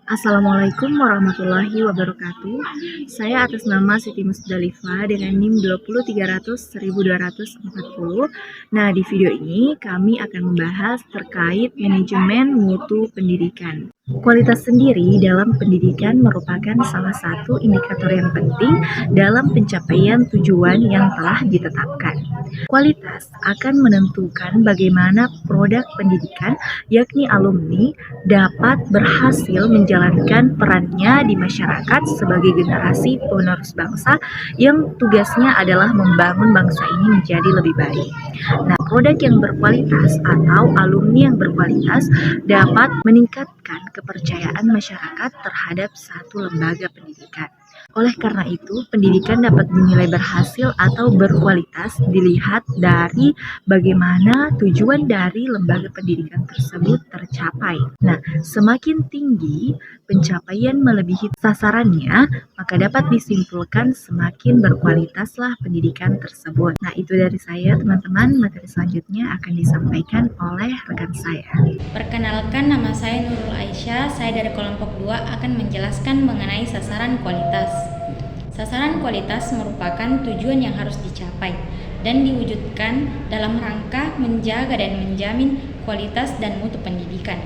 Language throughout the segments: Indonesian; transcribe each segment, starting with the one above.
Assalamualaikum warahmatullahi wabarakatuh. Saya atas nama Siti Musdalifah dengan NIM 20300 1240. Nah, di video ini kami akan membahas terkait manajemen mutu pendidikan. Kualitas sendiri dalam pendidikan merupakan salah satu indikator yang penting dalam pencapaian tujuan yang telah ditetapkan. Kualitas akan menentukan bagaimana produk pendidikan, yakni alumni, dapat berhasil menjalankan perannya di masyarakat sebagai generasi penerus bangsa yang tugasnya adalah membangun bangsa ini menjadi lebih baik. Nah, produk yang berkualitas atau alumni yang berkualitas dapat meningkatkan kepercayaan masyarakat terhadap satu lembaga pendidikan. Oleh karena itu, pendidikan dapat dinilai berhasil atau berkualitas dilihat dari bagaimana tujuan dari lembaga pendidikan tersebut tercapai. Nah, semakin tinggi pencapaian melebihi sasarannya, maka dapat disimpulkan semakin berkualitaslah pendidikan tersebut. Nah, itu dari saya, teman-teman. Materi selanjutnya akan disampaikan oleh rekan saya. Perkenalkan, nama saya Nurul Aisyah. Saya dari kelompok 2 akan menjelaskan mengenai sasaran kualitas. Sasaran kualitas merupakan tujuan yang harus dicapai dan diwujudkan dalam rangka menjaga dan menjamin kualitas dan mutu pendidikan.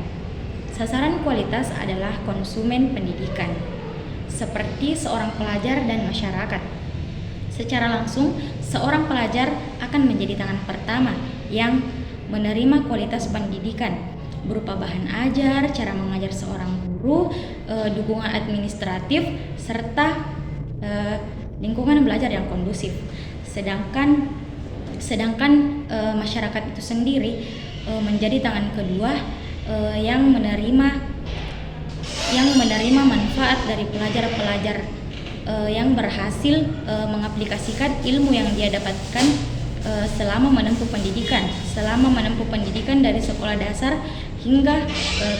Sasaran kualitas adalah konsumen pendidikan, seperti seorang pelajar dan masyarakat. Secara langsung, seorang pelajar akan menjadi tangan pertama yang menerima kualitas pendidikan berupa bahan ajar, cara mengajar seorang guru, dukungan administratif, serta lingkungan belajar yang kondusif. Sedangkan masyarakat itu sendiri menjadi tangan kedua yang menerima manfaat dari pelajar-pelajar yang berhasil mengaplikasikan ilmu yang dia dapatkan selama menempuh pendidikan dari sekolah dasar hingga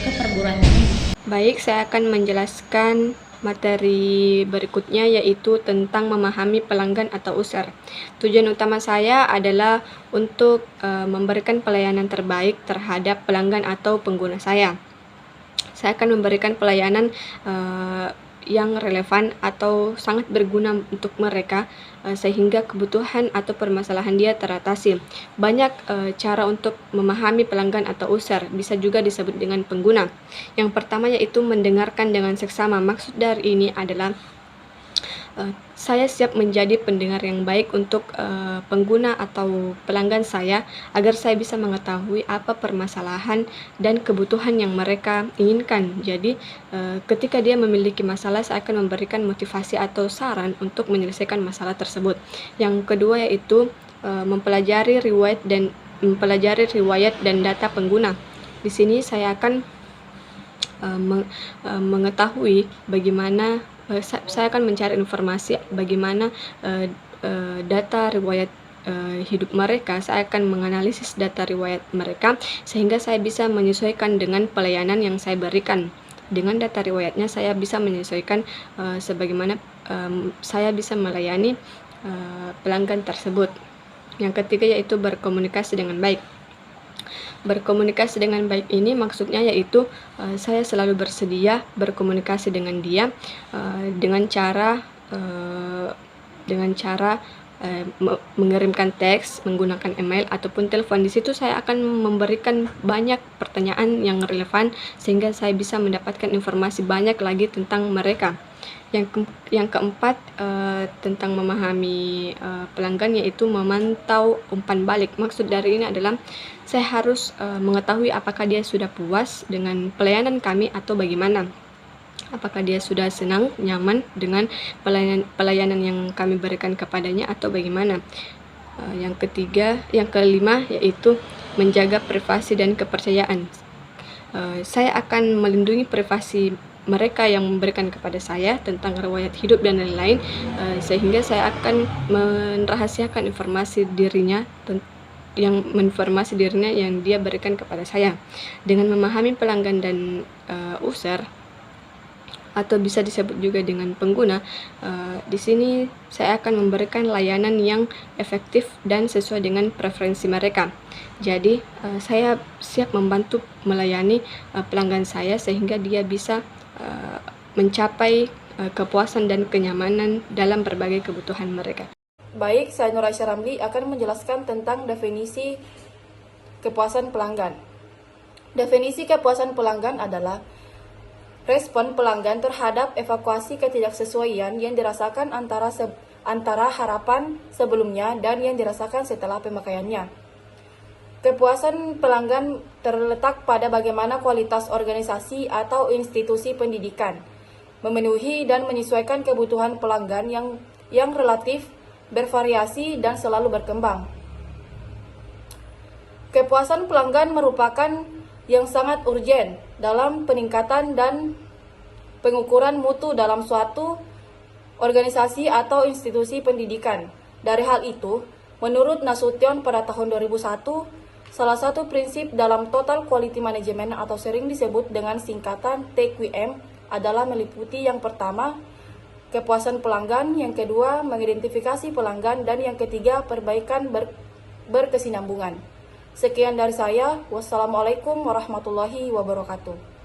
ke perguruan tinggi. Baik, saya akan menjelaskan materi berikutnya, yaitu tentang memahami pelanggan atau user. Tujuan utama saya adalah untuk memberikan pelayanan terbaik terhadap pelanggan atau pengguna saya. Saya akan memberikan pelayanan yang relevan atau sangat berguna untuk mereka sehingga kebutuhan atau permasalahan dia teratasi. Banyak cara untuk memahami pelanggan atau user, bisa juga disebut dengan pengguna. Yang pertama yaitu mendengarkan dengan seksama. Maksud dari ini adalah saya siap menjadi pendengar yang baik untuk pengguna atau pelanggan saya agar saya bisa mengetahui apa permasalahan dan kebutuhan yang mereka inginkan. Jadi ketika dia memiliki masalah, saya akan memberikan motivasi atau saran untuk menyelesaikan masalah tersebut. Yang kedua yaitu mempelajari riwayat dan data pengguna. Di sini saya akan mengetahui bagaimana saya akan mencari informasi bagaimana data riwayat hidup mereka. Saya akan menganalisis data riwayat mereka sehingga saya bisa menyesuaikan dengan pelayanan yang saya berikan. Dengan data riwayatnya saya bisa menyesuaikan sebagaimana saya bisa melayani pelanggan tersebut. Yang ketiga yaitu berkomunikasi dengan baik. Berkomunikasi dengan baik ini maksudnya yaitu saya selalu bersedia berkomunikasi dengan dia dengan cara mengirimkan teks, menggunakan email ataupun telepon. Di situ saya akan memberikan banyak pertanyaan yang relevan sehingga saya bisa mendapatkan informasi banyak lagi tentang mereka. Yang keempat tentang memahami pelanggan yaitu memantau umpan balik. Maksud dari ini adalah saya harus mengetahui apakah dia sudah puas dengan pelayanan kami atau bagaimana. Apakah dia sudah senang, nyaman dengan pelayanan yang kami berikan kepadanya atau bagaimana. Yang kelima yaitu menjaga privasi dan kepercayaan. Saya akan melindungi privasi mereka yang memberikan kepada saya tentang riwayat hidup dan lain-lain, sehingga saya akan merahasiakan informasi dirinya yang dia berikan kepada saya. Dengan memahami pelanggan dan user atau bisa disebut juga dengan pengguna, di sini saya akan memberikan layanan yang efektif dan sesuai dengan preferensi mereka. Jadi saya siap membantu melayani pelanggan saya sehingga dia bisa mencapai kepuasan dan kenyamanan dalam berbagai kebutuhan mereka. Baik, saya Nur Aisyah Ramli akan menjelaskan tentang definisi kepuasan pelanggan. Definisi kepuasan pelanggan adalah respon pelanggan terhadap evakuasi ketidaksesuaian yang dirasakan antara harapan sebelumnya dan yang dirasakan setelah pemakaiannya. Kepuasan pelanggan terletak pada bagaimana kualitas organisasi atau institusi pendidikan memenuhi dan menyesuaikan kebutuhan pelanggan yang relatif bervariasi dan selalu berkembang. Kepuasan pelanggan merupakan yang sangat urgen dalam peningkatan dan pengukuran mutu dalam suatu organisasi atau institusi pendidikan. Dari hal itu, menurut Nasution pada tahun 2001, salah satu prinsip dalam Total Quality Management atau sering disebut dengan singkatan TQM adalah meliputi yang pertama, kepuasan pelanggan, yang kedua, mengidentifikasi pelanggan, dan yang ketiga, perbaikan berkesinambungan. Sekian dari saya. Wassalamualaikum warahmatullahi wabarakatuh.